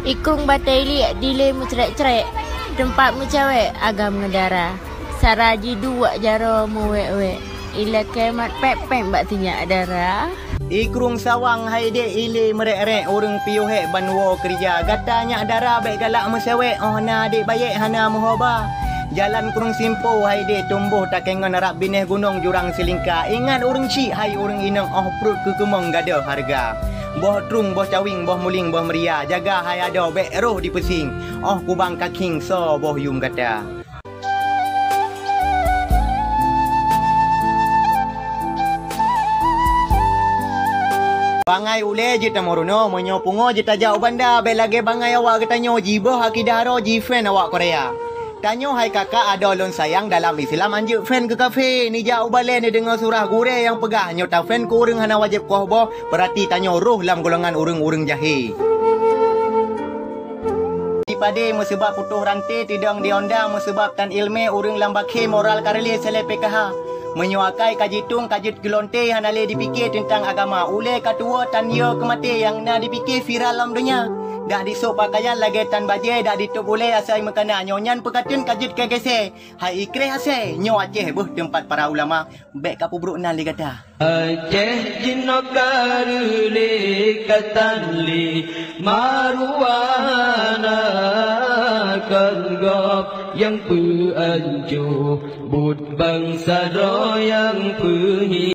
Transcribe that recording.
Ikung bataili dile mu cerek-cerek. Tempat mu cewek agam ngedara. Saraji dua jaro mu wek-wek. Ila kemat pep-pep bak tinyak dara. Ikrung sawang haide ile merek-rek urung piuhek banwo kerja. Gatanya dara baik galak mesewek. Oh na adik bayek hana muhoba. Jalan kurung simpo haide tumbuh tak kengon arab bineh gunung jurang selingka. Ingat urung cik hai urung inang oh perut kekemong gada harga. Boh trung, boh cawing, boh muling, boh meria. Jaga hai ada bek roh di pesing. Oh kubang kaking so boh yum kata. Bangai ule je tamorono menyopungo je tajau banda belage bangai awak ketanyo jiboh akidaro ji fan awak Korea. Tanyo hai kakak ada lon sayang dalam Islam anjuk fan ke kafe ni jauh balen ni dengar surah gure yang pegah nyota fan ku urang hana wajib kohbo berarti tanyo roh dalam golongan urang-urang jahe. Dipade musebab putuh rantai tidang dionda musebab tan ilme urang lambake moral kareli selepe kaha. Menyuakai kajitung kajut gelonte hanale dipikir tentang agama ule katua tan yo kemati yang na dipikir viral dalam dunia. Dah disok pakaian lagi tan baje dah ditup boleh asai makanan nyonyan pekatun kajut kegese. Hai ikre hase nyo Aceh beuh tempat para ulama bek kapu bruk nan li kata. Aceh jinokarule katanli maruana kanggap yang peanju but bangsa yang pehi